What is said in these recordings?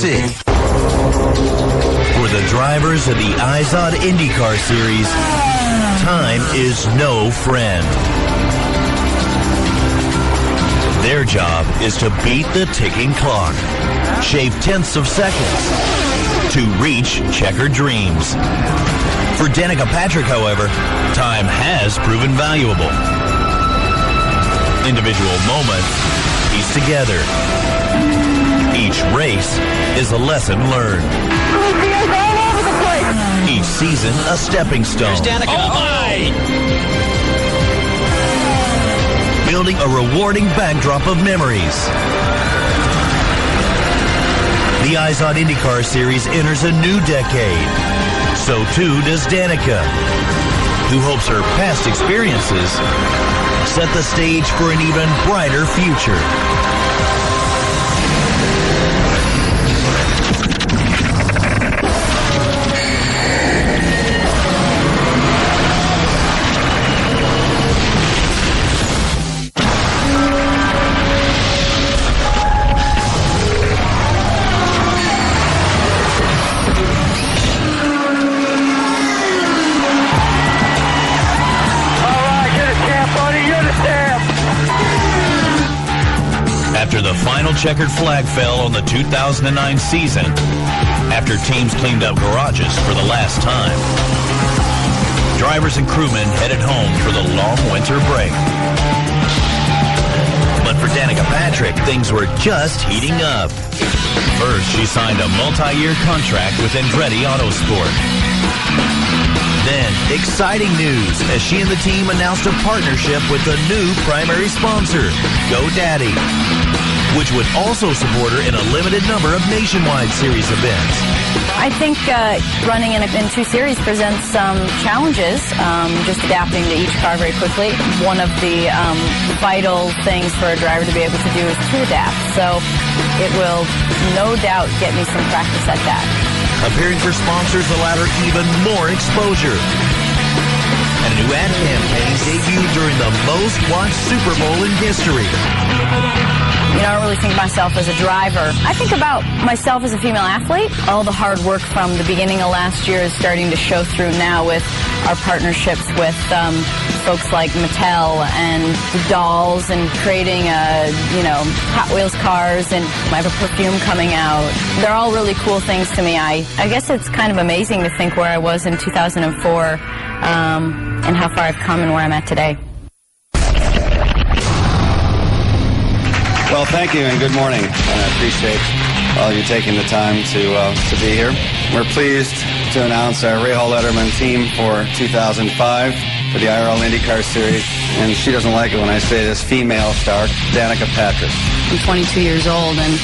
Tennessee. For the drivers of the IZOD IndyCar Series, time is no friend. Their job is to beat the ticking clock, shave tenths of seconds to reach checkered dreams. For Danica Patrick, however, time has proven valuable. Individual moments pieced together. Each race is a lesson learned. Each season, a stepping stone. Here's Danica. Oh, my! Building a rewarding backdrop of memories. The IZOD IndyCar Series enters a new decade. So too does Danica, who hopes her past experiences set the stage for an even brighter future. After the final checkered flag fell on the 2009 season, after teams cleaned up garages for the last time, drivers and crewmen headed home for the long winter break. But for Danica Patrick, things were just heating up. First, she signed a multi-year contract with Andretti Autosport. Then, exciting news as she and the team announced a partnership with the new primary sponsor, GoDaddy, which would also support her in a limited number of nationwide series events. I think running in two series presents some challenges, just adapting to each car very quickly. One of the vital things for a driver to be able to do is to adapt. So it will no doubt get me some practice at that. Appearing for sponsors allowed her even more exposure. And a new ad campaign debuted during the most watched Super Bowl in history. You know, I don't really think of myself as a driver. I think about myself as a female athlete. All the hard work from the beginning of last year is starting to show through now with our partnerships with folks like Mattel and the dolls and creating, Hot Wheels cars, and I have a perfume coming out. They're all really cool things to me. I guess it's kind of amazing to think where I was in 2004 and how far I've come and where I'm at today. Well, thank you and good morning. I appreciate all you taking the time to be here. We're pleased to announce our Rahal Letterman team for 2005 for the IRL IndyCar Series. And she doesn't like it when I say this, female star, Danica Patrick. I'm 22 years old and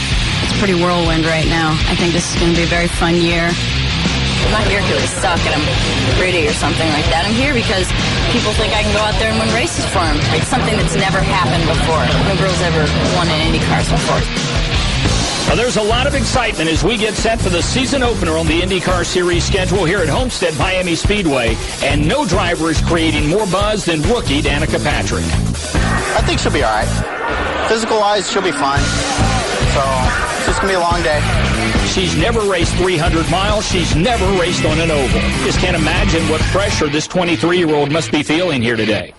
it's pretty whirlwind right now. I think this is going to be a very fun year. I'm not here because I suck and I'm pretty or something like that. I'm here because people think I can go out there and win races for them. It's something that's never happened before. No girl's ever won an Indy cars before. Well, there's a lot of excitement as we get set for the season opener on the IndyCar Series schedule here at Homestead Miami Speedway, and no driver is creating more buzz than rookie Danica Patrick. I think she'll be all right. Physical-wise, she'll be fine. So it's just going to be a long day. She's never raced 300 miles. She's never raced on an oval. Just can't imagine what pressure this 23-year-old must be feeling here today.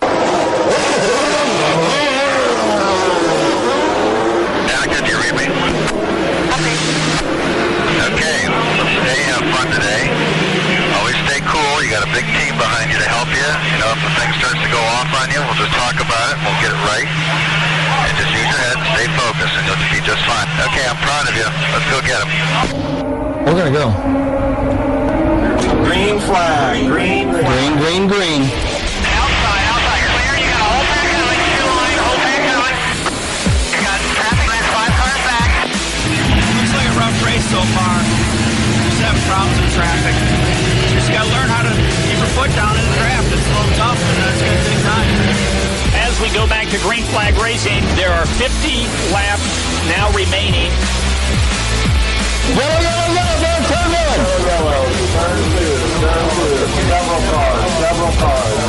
Danica, do you read me? Okay, stay front today. Always stay cool. You got a big team behind you to help you. You know, if the thing starts to go off on you, we'll just talk about it and we'll get it right. And just use your head and stay focused and you'll be just fine. Okay, I'm proud of you. Let's go get him. We're going to go. Green flag. Green flag. Green, green, green. Outside. Clear. You got a whole pack coming. Two line, whole pack coming. You got traffic lights, 5 cars back. Looks like a rough race so far. Just having problems with traffic. Just got to learn how to keep your foot down in the draft. It's a little tough, and it's going to take time. As we go back to green flag racing, there are 50 laps now remaining. Go, turn one. Turn two. Several cars.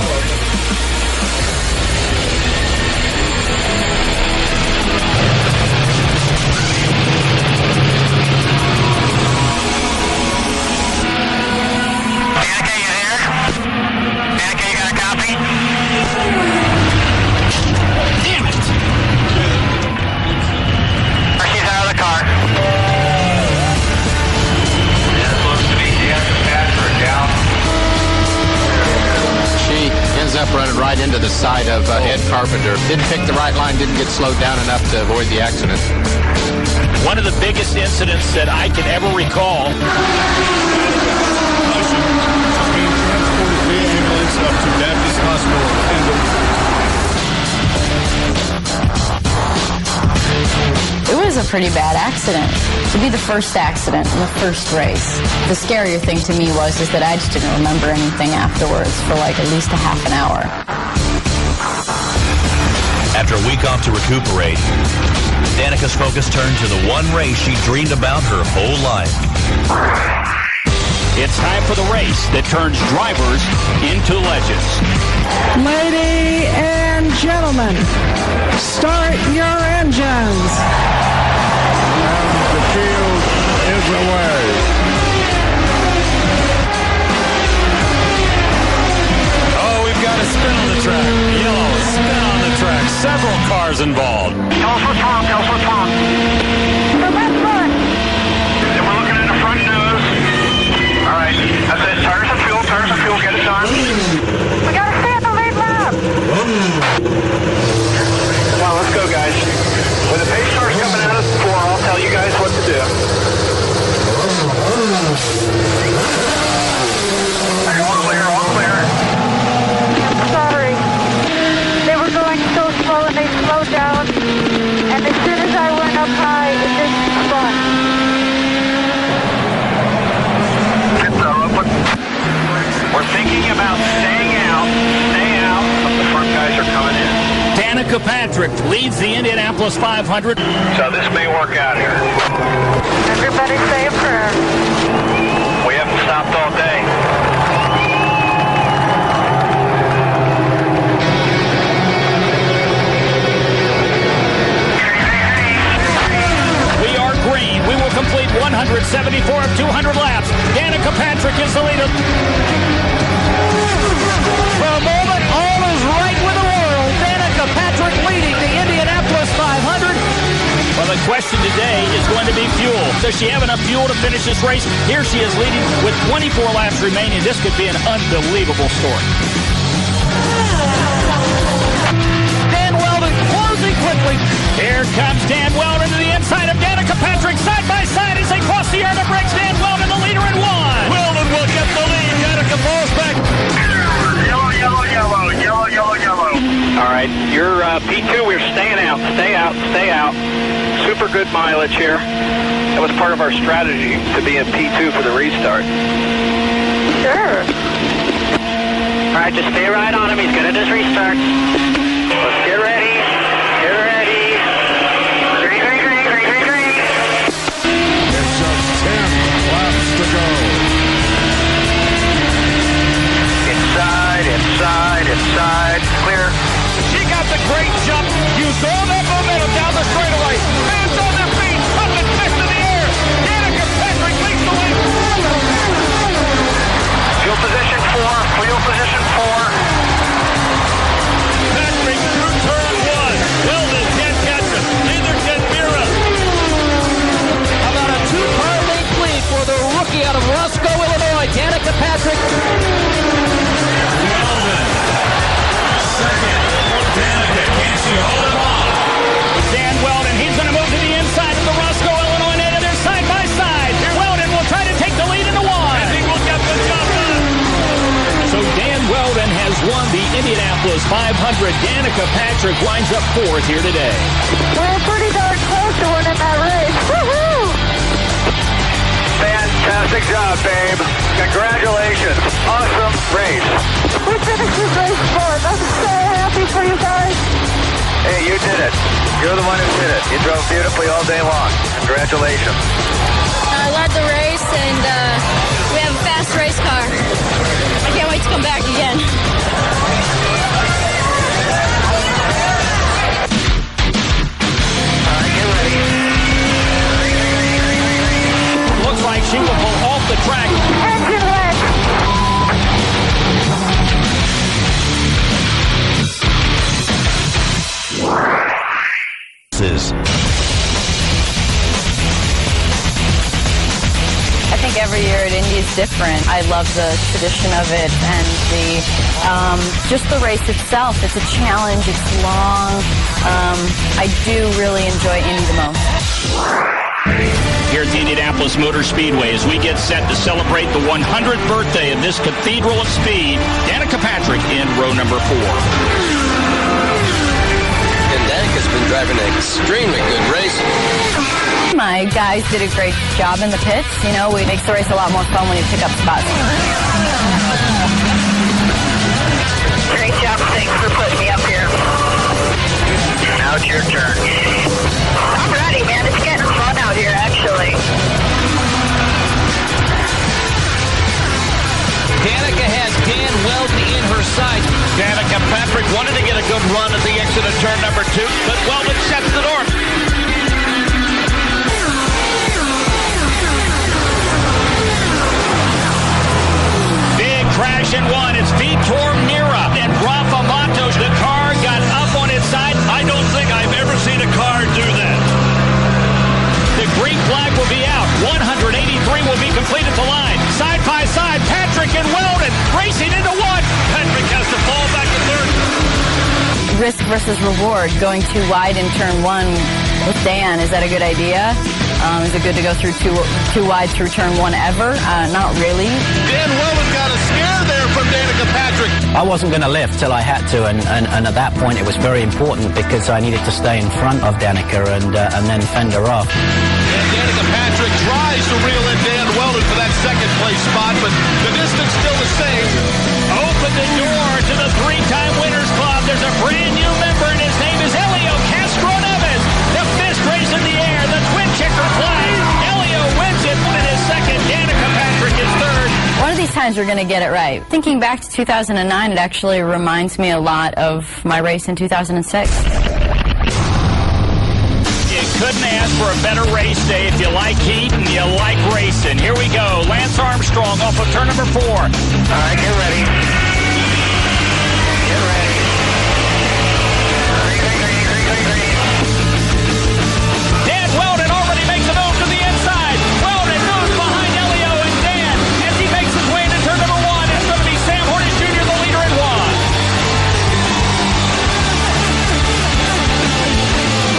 into the side of Ed Carpenter. Didn't pick the right line, didn't get slowed down enough to avoid the accident. One of the biggest incidents that I can ever recall. Being transported via ambulance up to Baptist Hospital It was a pretty bad accident. To be the first accident in the first race. The scarier thing to me was that I just didn't remember anything afterwards for like at least a half an hour. After a week off to recuperate, Danica''s focus turned to the one race she dreamed about her whole life. It's time for the race that turns drivers into legends. Ladies and gentlemen, start your engines. and the field is away. Oh, we've got a spin on the track. Yellow, spin on the track. Several cars involved. Tell us what's wrong. Tell us what's wrong. The left foot. And we're looking at the front nose. All right. That's it. Tires and fuel. Tires and fuel. Get it done. We got to stay at the lead lap. Come on, let's go, guys. When the pace starts coming out of the 4, I'll tell you guys what to do. All clear, all clear. Sorry. They were going so slow and they slowed down. And as soon as I went up high, it just spun. We're thinking about staying out. Stay out, but the front guys are coming in. Danica Patrick leads the Indianapolis 500. So this may work out here. Everybody say a prayer. We haven't stopped all day. We are green. We will complete 174 of 200 laps. Danica Patrick is the leader. For a moment, all is right with the world. Danica Patrick leading the Indianapolis 500. Well, the question today is going to be fuel. Does she have enough fuel to finish this race? Here she is leading with 24 laps remaining. This could be an unbelievable story. Dan Weldon closing quickly. Here comes Dan Weldon to the inside of Danica Patrick, side by side as they cross the air to brakes. Dan Weldon, the leader in one. Weldon will get the lead. Danica falls back. Yellow, yellow, yellow, yellow, yellow, yellow. All right, you're P2. We're staying out. Stay out. Stay out. Super good mileage here. That was part of our strategy to be in P2 for the restart. Sure. All right, just stay right on him. He's good at his restart. Let's get ready. Get ready. Green, green, green, green, green, green. It's just 10 laps to go. Inside, inside, inside. Clear. She got the great jump. Used all that momentum down the straightaway. Fans on their feet. Pumping fist in the air. Danica Patrick leads the way. Fuel position 4. Fuel position 4. Patrick through turn 1. Weldon can't catch him. Neither can Mira. How about a two-car link lead for the rookie out of Roscoe, Illinois, Danica Patrick. Weldon. Second. Danica, can she hold him off? Dan Weldon, he's going to move to the inside of the Roscoe, Illinois native. They're side by side. Weldon will try to take the lead in the one. I think we'll get the job done. So Dan Weldon has won the Indianapolis 500. Danica Patrick winds up fourth here today. We're pretty darn close to winning that race. Woohoo! Fantastic job, babe. Congratulations. Awesome race. We finished this race fourth. I'm so happy for you guys. Hey, you did it. You're the one who did it. You drove beautifully all day long. Congratulations. I led the race, and we have a fast race car. I can't wait to come back again. All right, get ready. Looks like she will pull off the track. Engine wreck. I think every year at Indy is different. I love the tradition of it and just the race itself. It's a challenge. It's long. I do really enjoy Indy the most. Here at the Indianapolis Motor Speedway, as we get set to celebrate the 100th birthday of this cathedral of speed, Danica Patrick in row number 4. And Danica's been driving an extremely good race. My guys did a great job in the pits. You know, it makes the race a lot more fun when you pick up spots. Great job. Thanks for putting me up here. Now it's your turn. I'm ready, man. It's getting fun out here, actually. Danica has Dan Weldon in her sights. Danica Patrick wanted to get a good run at the exit of turn number 2, but Weldon sets the north. Big crash in one. It's Vitor Mira and Rafa Matos. The car got up on its side. I don't think I've ever seen a car do that. The green flag will be out. 183 will be complete at the line. Side by side, Patrick and Weldon racing into one. Patrick has to fall back to third. Risk versus reward. Going too wide in turn 1 with Dan. Is that a good idea? Is it good to go through too wide through turn 1 ever? Not really. Dan Weldon got a scare there from Danica Patrick. I wasn't going to lift till I had to, and at that point it was very important because I needed to stay in front of Danica and then fend her off. And Danica Patrick tries to reel in Dan Weldon for that second place spot, but the distance still the same. Open the door to the 3-time Winners Club. There's a brand new member, and his name is Elio Castro-Neves. The fist raised in the air, the twin checker flag. Elio wins it, winning his second. Danica Patrick is third. One of these times we're going to get it right. Thinking back to 2009, it actually reminds me a lot of my race in 2006. You couldn't ask for a better race day if you like heat and you like racing. Here we go. Lance Armstrong off of turn number 4. All right, get ready. Get ready. Dan Weldon already makes a move to the inside. Weldon moves behind Elio and Dan as he makes his way into turn number 1. It's going to be Sam Hornish Jr., the leader in 1.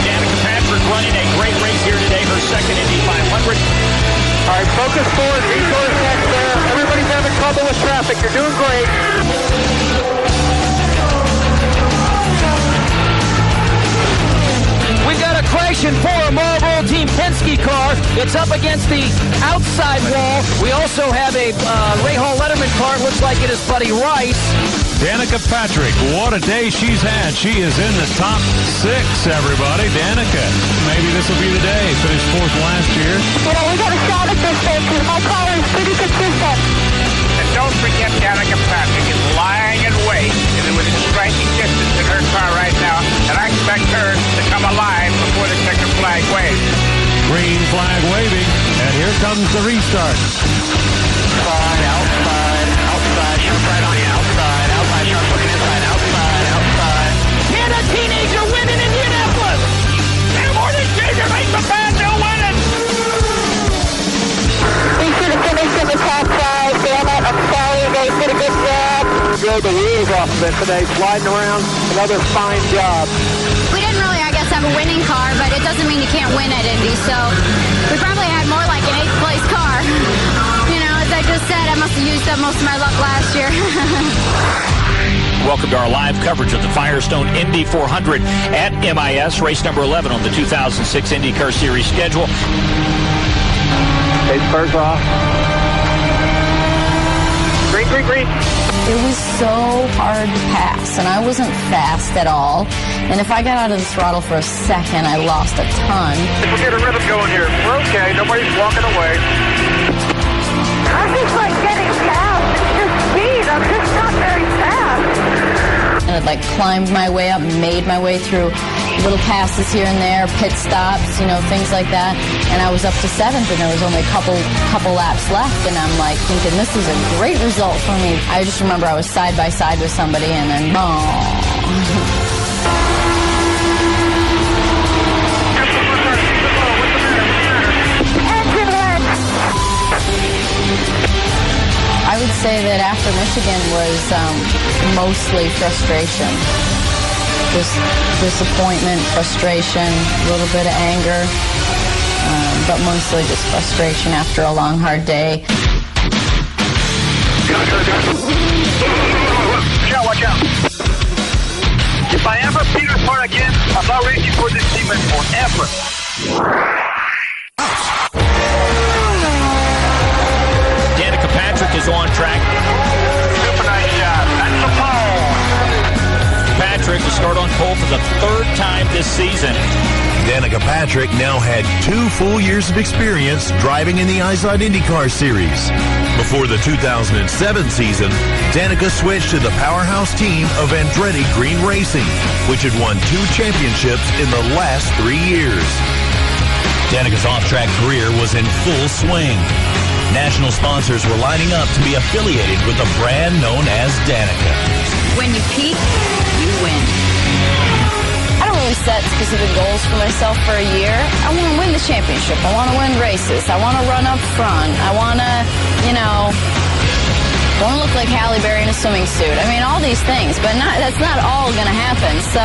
Danica Patrick running a great race here today, her second Indy 500. All right, focus forward. Resource next there. Everybody's having trouble with traffic. You're doing great. We've got a crash in 4 Marlboro Team Penske car. It's up against the outside wall. We also have a Ray Hall Letterman car. It looks like it is Buddy Rice. Danica Patrick, what a day she's had. She is in the top 6, everybody. Danica, maybe this will be the day. Finished 4th last year. You know, we got a shot at this thing because my car is pretty consistent. And don't forget Danica Patrick is lying in wait and within striking distance in her car right now, and I expect her to come alive before the checkered flag waves. Green flag waving, and here comes the restart. Outside, sharp right on the outside, sharp looking inside, outside. Can a teenager win in Indianapolis? Sam Hornish Jr. makes a bad no winning. We should have finished in the top 5. Damn it, I'm sorry. They did a good job. Drove the wheels off of it today, sliding around. Another fine job. We didn't really, I guess, have a winning car, but it doesn't mean you can't win at Indy. So we probably had more like an 8th place car. You know, as I just said, I must have used up most of my luck last year. Welcome to our live coverage of the Firestone Indy 400 at MIS, race number 11 on the 2006 IndyCar Series schedule. Okay, spurs off. Green, green, green. It was so hard to pass, and I wasn't fast at all. And if I got out of the throttle for a second, I lost a ton. We'll get a rhythm going here. We're okay. Nobody's walking away. I'm just like getting fast. It's just speed. I'm just not very fast. And I'd climbed my way up, made my way through little passes here and there, pit stops, things like that. And I was up to 7th, and there was only a couple laps left. And I'm thinking, this is a great result for me. I just remember I was side by side with somebody, and then boom. say that after Michigan was mostly frustration. Just disappointment, frustration, a little bit of anger, but mostly just frustration after a long, hard day. Watch out. If I ever beat her apart again, I'm not racing for this team anymore, ever. Danica Patrick is on track. Super nice shot. That's the pole. Patrick to start on pole for the third time this season. Danica Patrick now had 2 full years of experience driving in the Izod IndyCar Series. Before the 2007 season, Danica switched to the powerhouse team of Andretti Green Racing, which had won 2 championships in the last 3 years. Danica's off-track career was in full swing. National sponsors were lining up to be affiliated with the brand known as Danica. When you peak, you win. I don't really set specific goals for myself for a year. I want to win the championship. I want to win races. I want to run up front. I want to, want to look like Halle Berry in a swimming suit. I mean, all these things, but that's not all going to happen. So,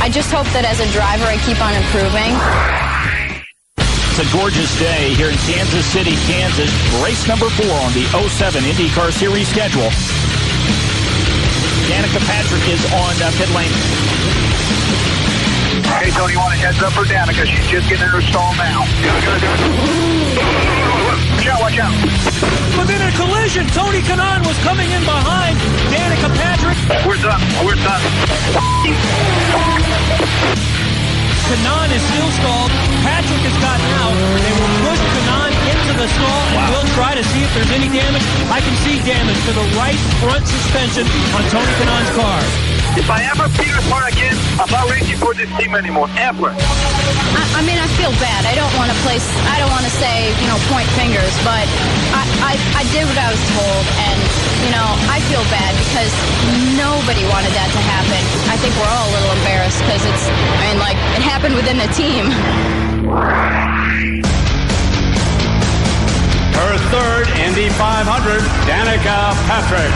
I just hope that as a driver I keep on improving. It's a gorgeous day here in Kansas City, Kansas. Race number 4 on the 07 IndyCar Series schedule. Danica Patrick is on pit lane. Hey, Tony, you want a heads up for Danica? She's just getting in her stall now. Watch out. But in a collision, Tony Kanaan was coming in behind Danica Patrick. We're done. Kanaan is still stalled. Patrick has gotten out. They will push Kanaan into the stall, and we'll try to see if there's any damage. I can see damage to the right front suspension on Tony Kanaan's car. If I ever beat her apart again, I'm not racing for this team anymore, ever. I mean, I feel bad. I don't want to say, point fingers, but I did what I was told, and, I feel bad because nobody wanted that to happen. I think we're all a little embarrassed because it happened within the team. Her third Indy 500, Danica Patrick.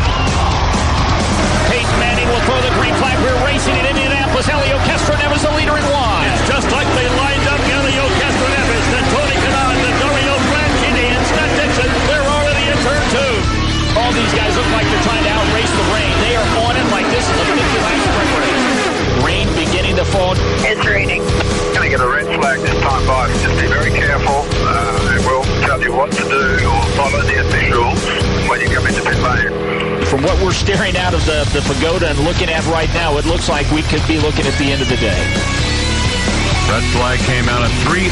Peyton Manning will throw the green flag. We're racing in Indianapolis. Helio Castroneves is the leader in 1. It's just like they lined up Helio Castroneves, then Tony Kanaan, then Dario Franchitti, and Scott Dixon. They're already in turn 2. All these guys look like they're trying to outrace the rain. They are on it like this is a 50-lap sprint race. Rain beginning to fall. It's raining. Going to get a red flag this time by. Just be very careful. And we'll tell you what to do or follow the officials when you come into pit lane. From what we're staring out of the pagoda and looking at right now, it looks like we could be looking at the end of the day. Red flag came out at 3:02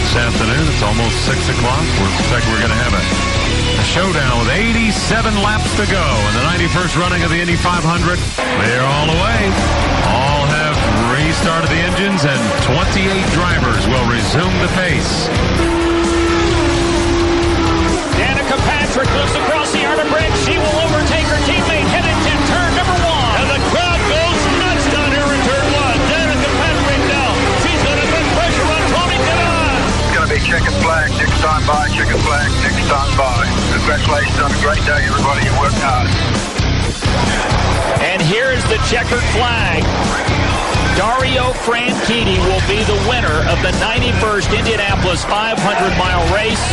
this afternoon. It's almost 6 o'clock. Looks like we're going to have a showdown with 87 laps to go in the 91st running of the Indy 500. They're all away. All have restarted the engines, and 28 drivers will resume the pace. Danica Patrick looks across the Arbor Bridge. She will overtake her teammate headed to turn number 1. And the crowd goes nuts down here in turn 1. Danica Patrick now. She's going to put pressure on Tony Kanaan. It's going to be checkered flag, next time by, checkered flag, next time by. Congratulations on a great day, everybody. You worked hard. And here is the checkered flag. Dario Franchitti will be the winner of the 91st Indianapolis 500-mile race.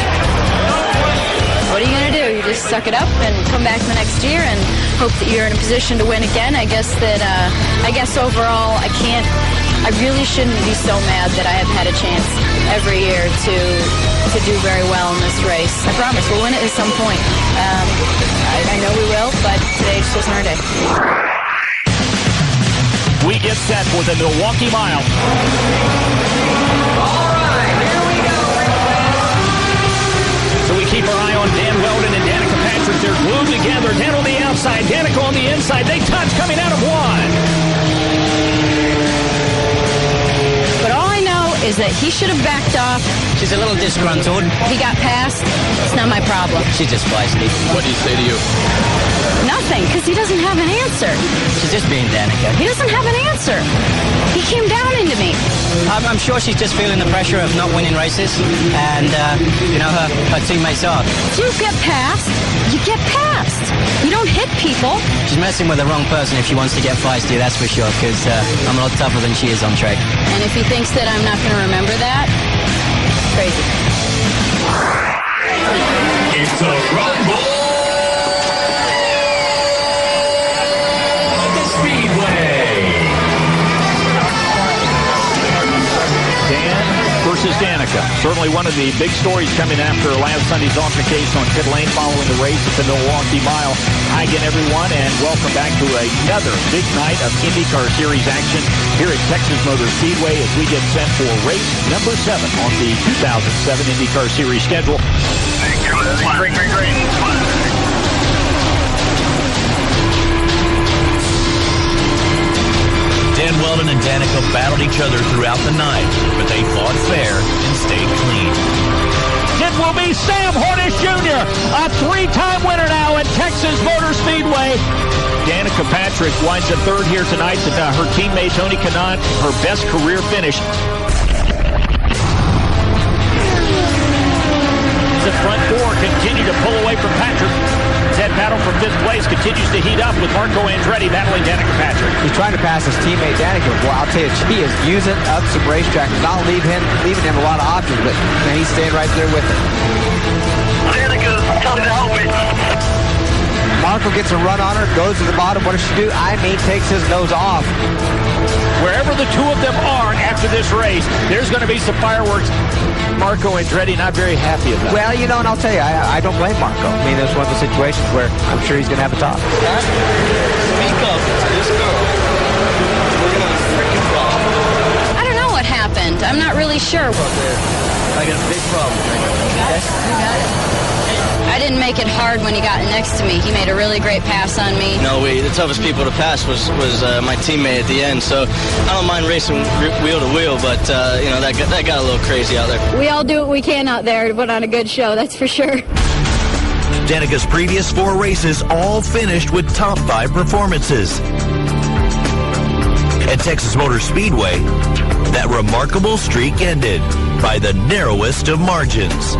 What are you going to do? You just suck it up and come back the next year and hope that you're in a position to win again. I guess overall I really shouldn't be so mad that I have had a chance every year to do very well in this race. I promise we'll win it at some point. I know we will, but today just wasn't our day. We get set for the Milwaukee Mile. All right, here we go. So we keep our eye on Dan Weldon and Danica Patrick. They're glued together. Dan on the outside, Danica on the inside. They touch coming out of 1. But all I know is that he should have backed off. She's a little disgruntled. He got past. It's not my problem. She's just feisty. What do you say to you? Nothing, because he doesn't have an answer. She's just being Danica. He doesn't have an answer. He came down into me. I'm sure she's just feeling the pressure of not winning races, and, her teammates are. If you get past, you get past. You don't hit people. She's messing with the wrong person if she wants to get feisty, that's for sure, because I'm a lot tougher than she is on track. And if he thinks that I'm not going to remember that, crazy. It's a rumble of the Speedway. Dan versus Danica. Certainly one of the big stories coming after last Sunday's altercation on pit lane following the race at the Milwaukee Mile. Hi again, everyone, and welcome back to another big night of IndyCar Series action here at Texas Motor Speedway as we get set for race number 7 on the 2007 IndyCar Series schedule. Great. Dan Weldon and Danica battled each other throughout the night, but they fought fair and stayed clean. It will be Sam Hornish Jr., a 3-time winner now at Texas Motor Speedway. Danica Patrick winds up third here tonight. Her teammate Tony Kanaan, her best career finish. The front four continue to pull away from Patrick. That battle for fifth place continues to heat up with Marco Andretti battling Danica Patrick. He's trying to pass his teammate Danica. Well, I'll tell you, she is using up some racetrack. Not leaving him a lot of options, but he's staying right there with it. Danica, tell me to help me. Marco gets a run on her, goes to the bottom. What does she do? Takes his nose off. Wherever the two of them are after this race, there's going to be some fireworks. Marco Andretti not very happy about it. Well, and I'll tell you, I don't blame Marco. I mean, there's one of the situations where I'm sure he's going to have a talk. Speak up to this girl. We're going to freaking problem. I don't know what happened. I'm not really sure. I got a big problem. Yes, you got it. I didn't make it hard when he got next to me. He made a really great pass on me. No way. The toughest people to pass was my teammate at the end. So I don't mind racing wheel to wheel, but that got a little crazy out there. We all do what we can out there to put on a good show, that's for sure. Danica's previous 4 races all finished with top 5 performances. At Texas Motor Speedway, that remarkable streak ended by the narrowest of margins.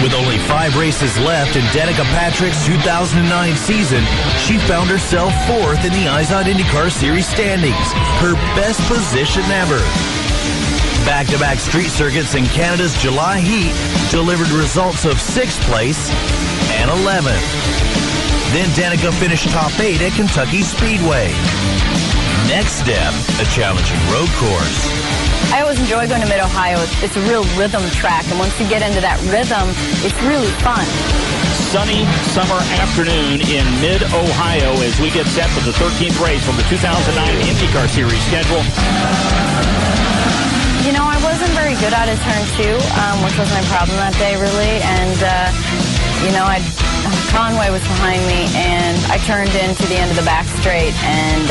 With only 5 races left in Danica Patrick's 2009 season, she found herself 4th in the IZOD IndyCar Series standings, her best position ever. Back-to-back street circuits in Canada's July heat delivered results of 6th place and 11th. Then Danica finished top 8 at Kentucky Speedway. Next step, a challenging road course. I always enjoy going to Mid-Ohio. It's a real rhythm track, and once you get into that rhythm, it's really fun. Sunny summer afternoon in Mid-Ohio as we get set for the 13th race on the 2009 IndyCar Series schedule. I wasn't very good out of turn 2, which was my problem that day, really. And, Conway was behind me, and I turned into the end of the back straight, and,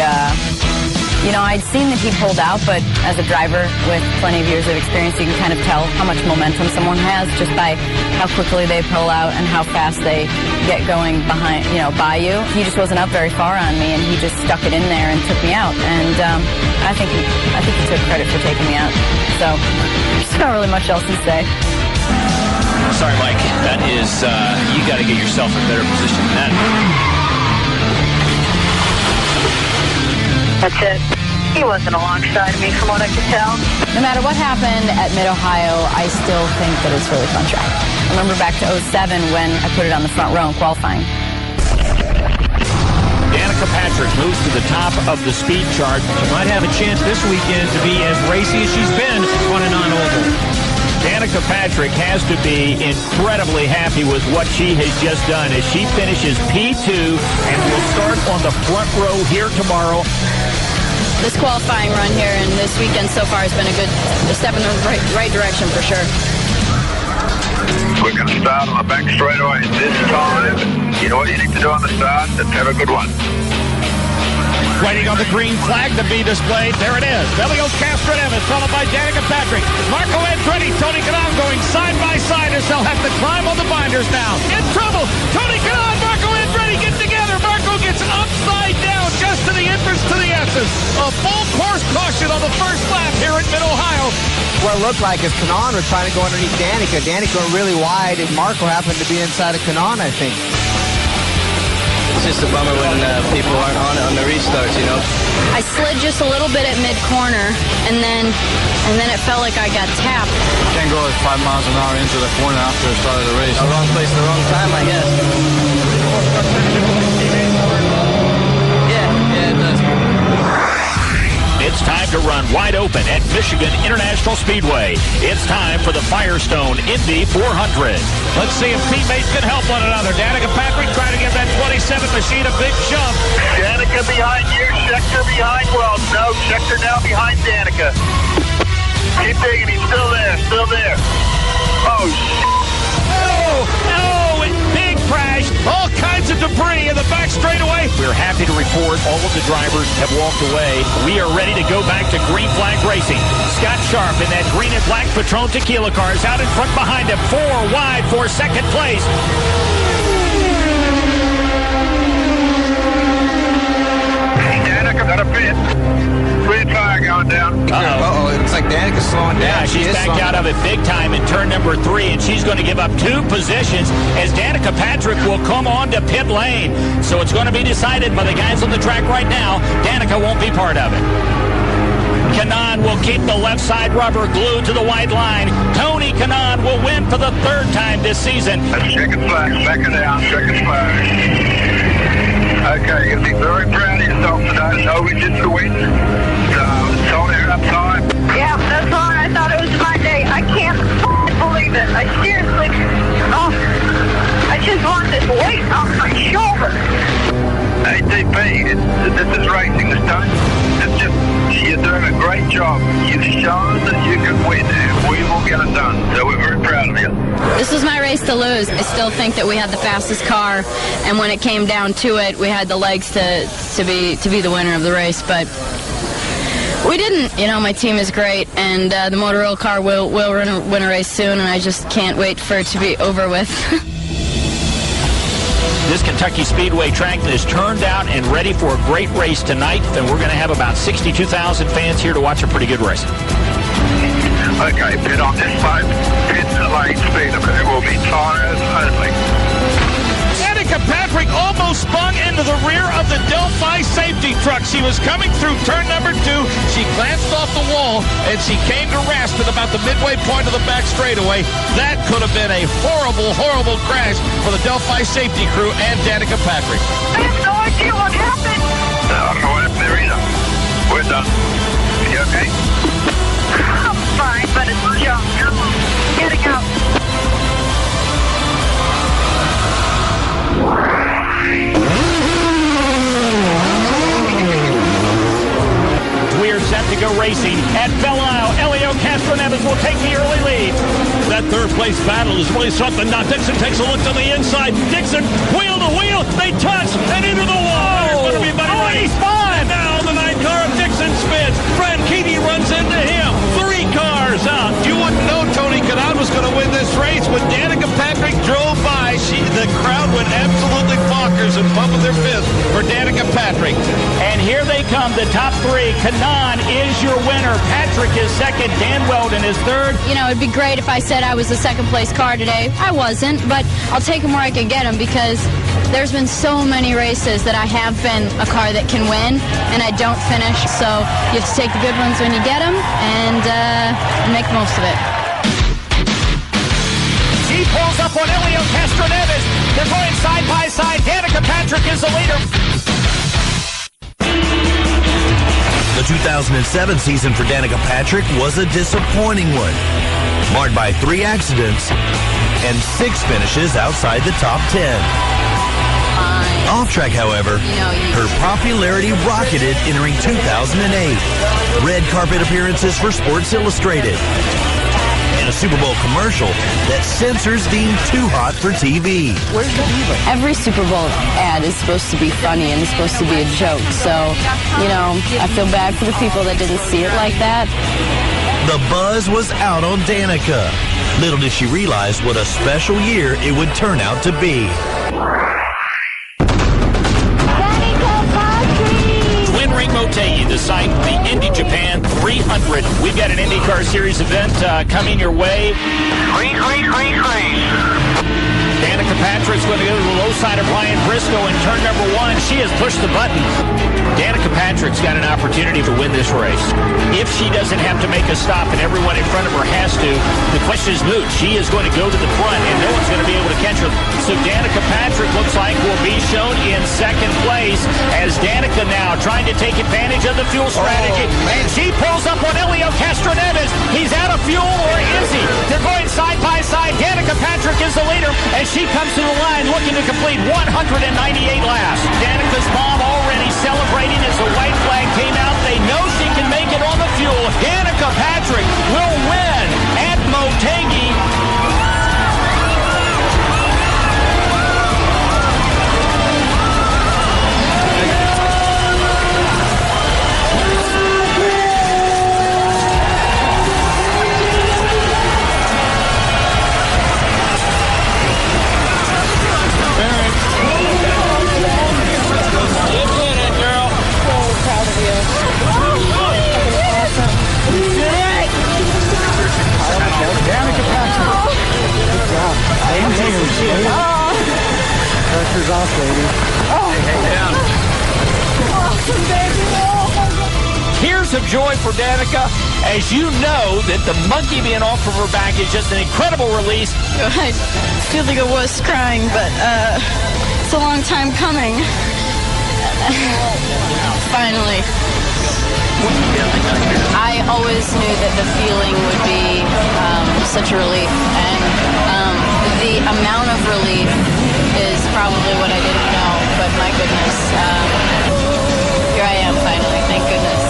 I'd seen that he pulled out, but as a driver with plenty of years of experience, you can kind of tell how much momentum someone has just by how quickly they pull out and how fast they get going behind, by you. He just wasn't up very far on me, and he just stuck it in there and took me out. And I think he took credit for taking me out. So there's not really much else to say. Sorry, Mike. That is, you got to get yourself in a better position than that. That's it. He wasn't alongside me from what I could tell. No matter what happened at Mid-Ohio, I still think that it's really fun track. I remember back to 07 when I put it on the front row in qualifying. Danica Patrick moves to the top of the speed chart. She might have a chance this weekend to be as racy as she's been on a non-oval. Danica Patrick has to be incredibly happy with what she has just done as she finishes P2 and will start on the front row here tomorrow. This qualifying run here and this weekend so far has been a step in the right direction for sure. We're going to start on the back straightaway this time. You know what you need to do on the start? Have a good one. Waiting on the green flag to be displayed. There it is. Elio Castroneves followed by Danica Patrick. Marco Andretti, Tony Kanaan going side by side as they'll have to climb on the binders now. In trouble. Tony Kanaan, Marco Andretti get together. Marco gets upside down just to the entrance to the S's. A full course caution on the first lap here at Mid-Ohio. What it looked like is Kanaan was trying to go underneath Danica. Danica went really wide, and Marco happened to be inside of Kanaan, I think. It's just a bummer when people aren't on it on the restarts, you know. I slid just a little bit at mid-corner, and then it felt like I got tapped. Can't go at 5 miles an hour into the corner after the start of the race. The wrong place, the wrong time, I guess. Yeah, it does. It's time to run wide open at Michigan International Speedway. It's time for the Firestone Indy 400. Let's see if teammates can help one another. Danica Patrick trying to give that 27 machine a big shove. Danica behind you, Schechter behind. Well, no, Schechter now behind Danica. Keep digging, he's still there, still there. Oh, Big crash. All kinds of debris in the back straightaway. We're happy to report all of the drivers have walked away. We are ready to go back to green flag racing. Scott Sharp in that green and black Patron Tequila car is out in front behind him. 4 wide for second place. Danica got a pit. Rear tire going down. Uh-oh, it looks like Danica's slowing down. Yeah, she's backed out of it big time in turn number 3, and she's going to give up 2 positions as Danica Patrick will come on to pit lane. So it's going to be decided by the guys on the track right now. Danica won't be part of it. Kanaan will keep the left side rubber glued to the white line. Tony Kanaan will win for the 3rd time this season. Second flag, second down, second flag. Okay, you'll be very proud of yourself today. No, we did the win. Tony, you're up time. Yeah, that's why I thought it was my day. I can't believe it. I seriously, I just want this weight off my shoulder. ATP, this is racing, this time. It's just, you're doing a great job. You've shown that you can win, and we will get it done. So we're very proud of you. This was my race to lose. I still think that we had the fastest car, and when it came down to it, we had the legs to be the winner of the race, but we didn't. You know, my team is great, and the Motor Oil car will win a race soon, and I just can't wait for it to be over with. This Kentucky Speedway track is turned out and ready for a great race tonight, and we're going to have about 62,000 fans here to watch a pretty good race. Okay, pit on this side, pit to lane speed, because it will be tires only. Danica Patrick almost spun into the rear of the Delphi safety truck. She was coming through turn number 2. She glanced off the wall, and she came to rest at about the midway point of the back straightaway. That could have been a horrible, horrible crash for the Delphi safety crew and Danica Patrick. I have no idea what happened. No, I don't know what happened there either. We're done. You okay? I'm fine, but it's junk. Getting out. We are set to go racing at Belle Isle. Elio Castroneves will take the early lead. That 3rd place battle is really something. Now Dixon takes a look to the inside. Dixon, wheel to wheel, they touch, and into the wall. There's going to be money. He's fine. Now the 9 car of Dixon spins. Franchitti runs into him. 3 cars out. You wouldn't know Tony Kanaan was going to win this race. When Danica Patrick drove by, the crowd went absolutely bonkers and pumping their fists for Danica Patrick. And here they come, the top 3. Kanaan is your winner. Patrick is 2nd. Dan Weldon is 3rd. You know, it'd be great if I said I was the 2nd place car today. I wasn't, but I'll take them where I can get them because there's been so many races that I have been a car that can win and I don't finish. So you have to take the good ones when you get them and make the most of it. She pulls up on Elio Castroneves. They're going side by side. Danica Patrick is the leader. The 2007 season for Danica Patrick was a disappointing one, marred by 3 accidents and 6 finishes outside the top 10. Off track, however, her popularity rocketed entering 2008. Red carpet appearances for Sports Illustrated. and a Super Bowl commercial that censors deemed too hot for TV. Where's the diva? Every Super Bowl ad is supposed to be funny and it's supposed to be a joke. So, I feel bad for the people that didn't see it like that. The buzz was out on Danica. Little did she realize what a special year it would turn out to be. Motegi decide the Indy Japan 300. We've got an IndyCar Series event coming your way. Danica Patrick's going to go to the low side of Ryan Briscoe in turn number 1. She has pushed the button. Danica Patrick's got an opportunity to win this race. If she doesn't have to make a stop and everyone in front of her has to, the question is moot. She is going to go to the front and no one's going to be able to catch her. So Danica Patrick looks like will be shown in second place as Danica now trying to take advantage of the fuel strategy. And she pulls up on Elio Castroneves. He's out of fuel, or is he? They're going side by side. Danica Patrick is the leader as she comes to the line looking to complete 198 laps. Danica's mom already celebrating as the white flag came out. They know she can make it on the fuel. Danica Patrick will win at Motegi. Danica Patrick. Good job. Pressure's off, baby. Awesome, baby. Tears of joy for Danica, as you know that the monkey being off of her back is just an incredible release. I feel like I was crying, but it's a long time coming. Finally. I always knew that the feeling would be such a relief, and the amount of relief is probably what I didn't know, but my goodness, here I am finally, thank goodness.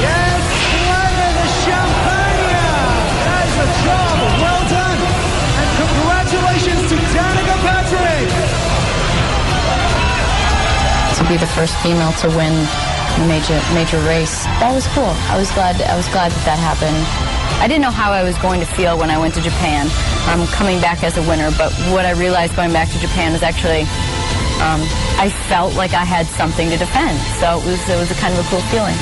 Yes, Clever, the champagne! That is a job, well done! And congratulations to Danica Patrick! To be the first female to win a major race, that was cool. I was glad that happened. I didn't know how I was going to feel when I went to Japan. Coming back as a winner, but what I realized going back to Japan is actually I felt like I had something to defend. So it was a kind of a cool feeling.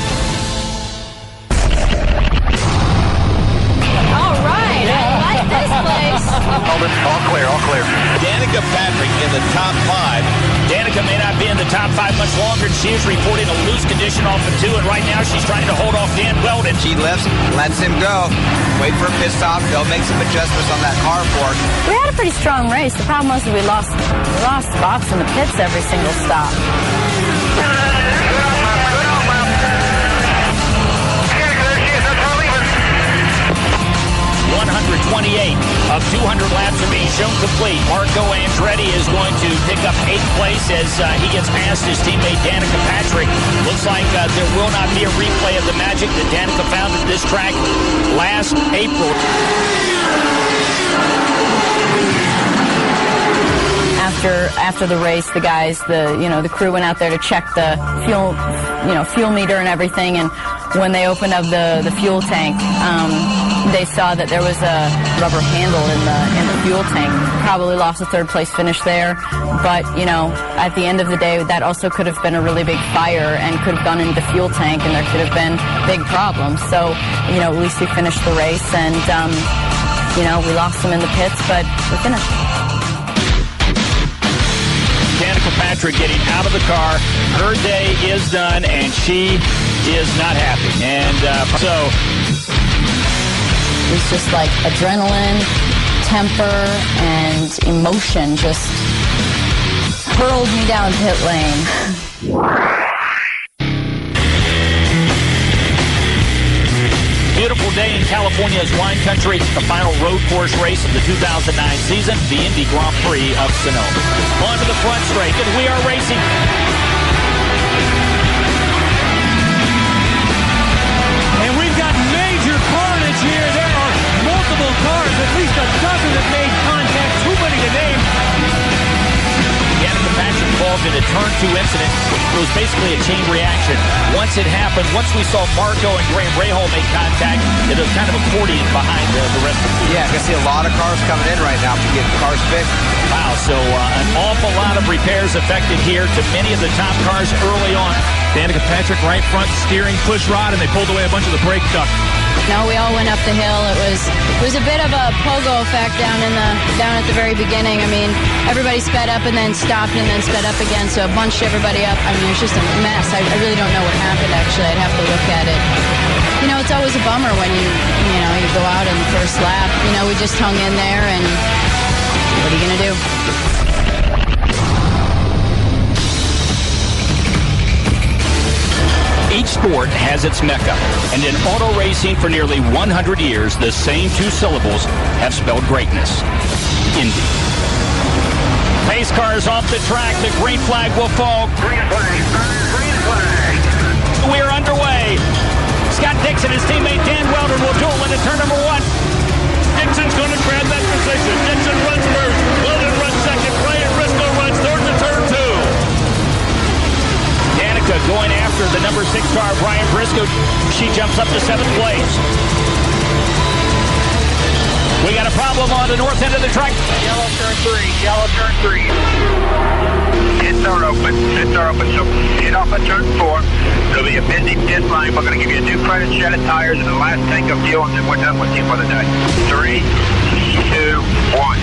All right, I like this place. All clear, all clear. Danica Patrick in the top 5. Danica may not be in the top 5 much longer, and she is reporting a loose condition off of 2, and right now she's trying to hold off Dan Weldon. She lets him go. Wait for a pit stop. They'll make some adjustments on that car for her. We had a pretty strong race. The problem was that we lost spots in the pits every single stop. 128 of 200 laps are being shown complete. Marco Andretti is going to pick up 8th place as he gets past his teammate Danica Patrick. Looks like there will not be a replay of the magic that Danica found at this track last April. After the race, the guys, the crew went out there to check the fuel meter and everything, and when they opened up the fuel tank, they saw that there was a rubber handle in the fuel tank. Probably lost a 3rd place finish there, but at the end of the day, that also could have been a really big fire and could have gone into the fuel tank, and there could have been big problems. So at least we finished the race, and we lost them in the pits, but we finished. Danica Patrick getting out of the car. Her day is done, and she is not happy. And so it was just like adrenaline, temper, and emotion just hurled me down pit lane. Beautiful day in California's wine country. The final road course race of the 2009 season, the Indy Grand Prix of Sonoma. On to the front straight, and we are racing. at least a dozen that made contact. Too many to name. Danica Patrick involved in a turn 2 incident. It was basically a chain reaction. Once it happened, once we saw Marco and Graham Rahal make contact, it was kind of accordion behind the rest of the team. Yeah, I can see a lot of cars coming in right now to get cars fixed. Wow, so an awful lot of repairs affected here to many of the top cars early on. Danica Patrick right front steering push rod, and they pulled away a bunch of the brake duct. No, we all went up the hill. It was a bit of a pogo effect down at the very beginning. I mean, everybody sped up and then stopped and then sped up again, so it bunched everybody up. I mean, it was just a mess. I really don't know what happened, actually. I'd have to look at it. You know, it's always a bummer when you go out in the first lap. You know, we just hung in there, and what are you going to do? Each sport has its mecca, and in auto racing for nearly 100 years, the same 2 syllables have spelled greatness. Indy. Pace cars off the track. The green flag will fall. Green flag. Green flag. We're underway. Scott Dixon and his teammate Dan Weldon will duel into turn number 1. Dixon's going to grab that position. Dixon runs first. Weldon runs second. Brian Briscoe runs third to turn 2. Danica going after the number 6 car, Brian Briscoe. She jumps up to 7th place. We got a problem on the north end of the track. Yellow turn 3. Yellow turn 3. Pits are open. Pits are open. So hit off at turn 4. There'll be a busy pit line. We're going to give you a new credit shed of tires and the last tank of fuel, and then we're done with you for the day. 3, 2, 1.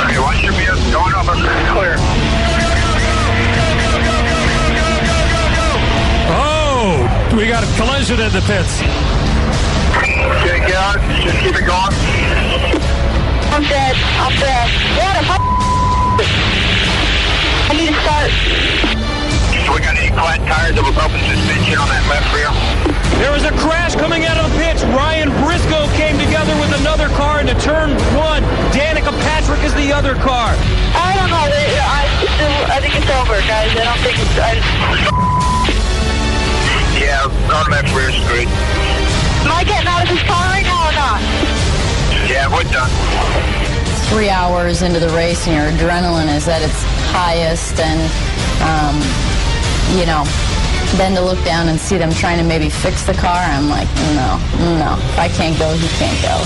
Okay, watch your mirrors. Going over. Clear. Oh, we got a collision in the pits. Okay, get on. Just keep it going. I'm dead. I'm dead. What the fuck? I need to start. So we got any flat tires that was open suspension on that left rear? There was a crash coming out of the pits. Ryan Briscoe came together with another car into turn 1. Danica Patrick is the other car. I don't know. I think it's over, guys. I don't think it's... Yeah, our left rear is good. Am I getting out of this car right now or not? Yeah, we're done. 3 hours into the race and your adrenaline is at its highest, and then to look down and see them trying to maybe fix the car, I'm like, no. If I can't go, he can't go.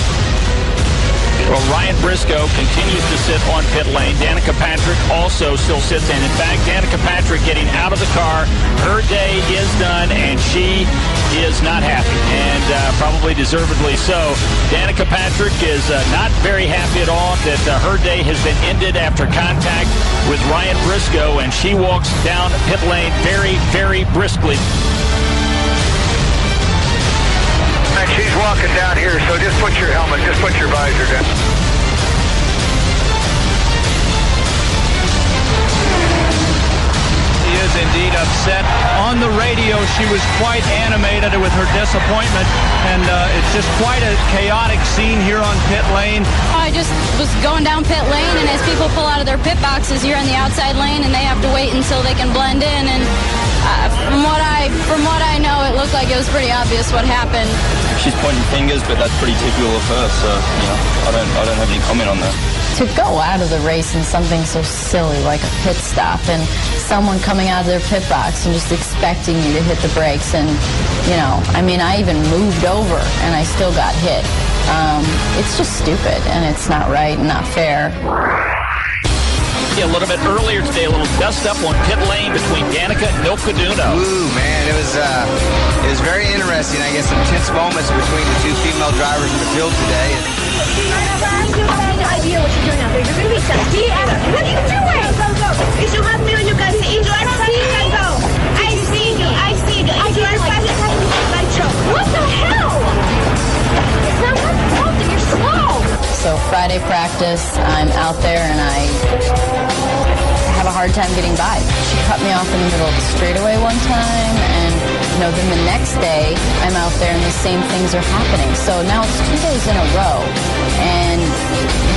Well, Ryan Briscoe continues to sit on pit lane. Danica Patrick also still sits in. In fact, Danica Patrick getting out of the car. Her day is done, and she is not happy, and probably deservedly so. Danica Patrick is not very happy at all that her day has been ended after contact with Ryan Briscoe, and she walks down pit lane very, very briskly. She's walking down here, so just put your helmet, just put your visor down. She is indeed upset. On the radio, she was quite animated with her disappointment, and it's just quite a chaotic scene here on pit lane. I just was going down pit lane, and as people pull out of their pit boxes, you're in the outside lane, and they have to wait until they can blend in. And from what I know, it looked like it was pretty obvious what happened. She's pointing fingers, but that's pretty typical of her. So I don't have any comment on that. To go out of the race in something so silly like a pit stop, and someone coming out of their pit box and just expecting you to hit the brakes, and I even moved over and I still got hit. It's just stupid, and it's not right and not fair. A little bit earlier today, a little dust up on pit lane between Danica and Milk Caduno. Ooh, man, it was very interesting. I guess intense moments between the 2 female drivers in the field today. You have no idea what you're doing out there. You're going to be sexy. What are you doing? Go, go. If you have me when you guys see you, I see you. Go. I see you. I see you. I do my choke. What the hell? It's not my fault that you're slow. So Friday practice, I'm out there and I have a hard time getting by. She cut me off in the middle of the straightaway one time, and then the next day I'm out there and the same things are happening. So now it's 2 days in a row and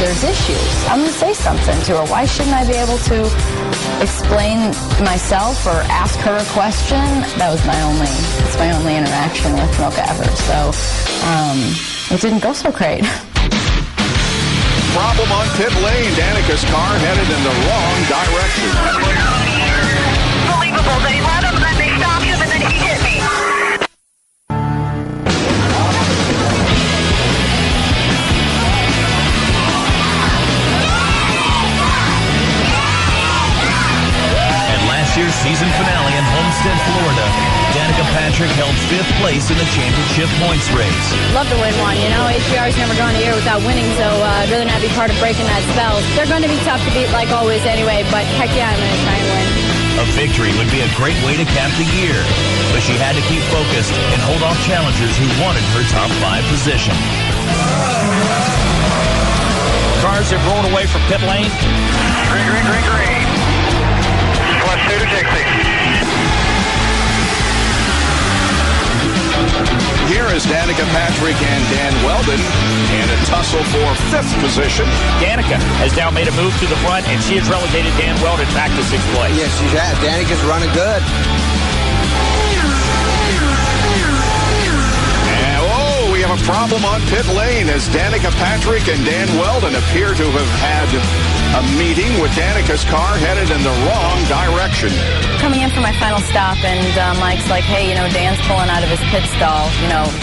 there's issues. I'm going to say something to her. Why shouldn't I be able to explain myself or ask her a question? That was it's my only interaction with Mocha ever. So it didn't go so great. Problem on pit lane. Danica's car headed in the wrong direction. Unbelievable. They let him, then they stopped him, and then he hit me. At last year's season finale in Homestead, Florida, Danica Patrick held 5th place in the championship points race. Love to win one. You know, HBR's never gone a year without winning, so I'd rather not be part of breaking that spell. They're going to be tough to beat like always anyway, but heck yeah, I'm going to try and win. A victory would be a great way to cap the year, but she had to keep focused and hold off challengers who wanted her top 5 position. Cars have rolled away from pit lane. Green. Plus 2 to Dixie. Here is Danica Patrick and Dan Weldon in a tussle for 5th position. Danica has now made a move to the front, and she has relegated Dan Weldon back to 6th place. Yes, she has. Danica's running good. And, we have a problem on pit lane as Danica Patrick and Dan Weldon appear to have had a meeting with Danica's car headed in the wrong direction. Coming in for my final stop, and Mike's like, hey, Dan's pulling out of his pit stall.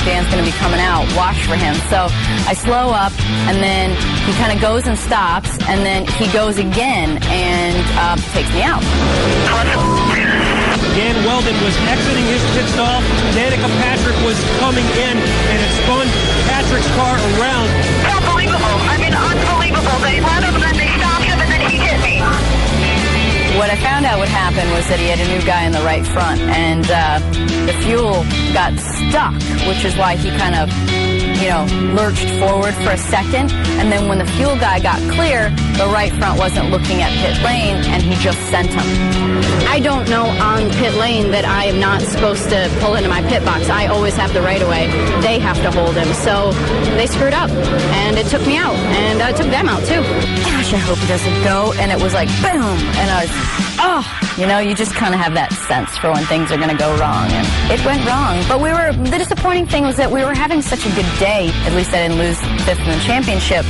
Dan's going to be coming out. Watch for him. So I slow up, and then he kind of goes and stops, and then he goes again and takes me out. Dan Weldon was exiting his pit stall. Danica Patrick was coming in, and it spun Patrick's car around. Unbelievable. Unbelievable. They let him, then they stopped him, and then he hit me. What I found out would happen was that he had a new guy in the right front, and the fuel got stuck, which is why he kind of, lurched forward for a second, and then when the fuel guy got clear, the right front wasn't looking at pit lane, and he just sent him. I don't know on pit lane that I am not supposed to pull into my pit box. I always have the right of way. They have to hold him. So they screwed up, and it took me out, and I took them out too. Gosh, I hope he doesn't go. And it was like, boom, and I was, you just kind of have that sense for when things are going to go wrong, and it went wrong. But the disappointing thing was that we were having such a good day. At least I didn't lose 5th in the championship.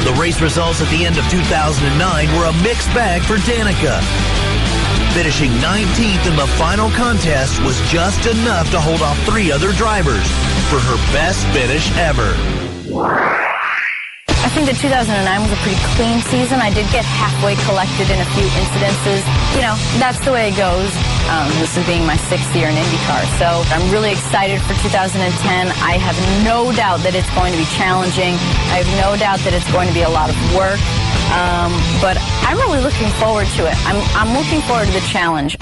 The race results at the end of 2009 were a mixed bag for Danica. Finishing 19th in the final contest was just enough to hold off 3 other drivers for her best finish ever. I think that 2009 was a pretty clean season. I did get halfway collected in a few incidences. That's the way it goes. This is being my 6th year in IndyCar. So I'm really excited for 2010. I have no doubt that it's going to be challenging. I have no doubt that it's going to be a lot of work. But I'm really looking forward to it. I'm looking forward to the challenge.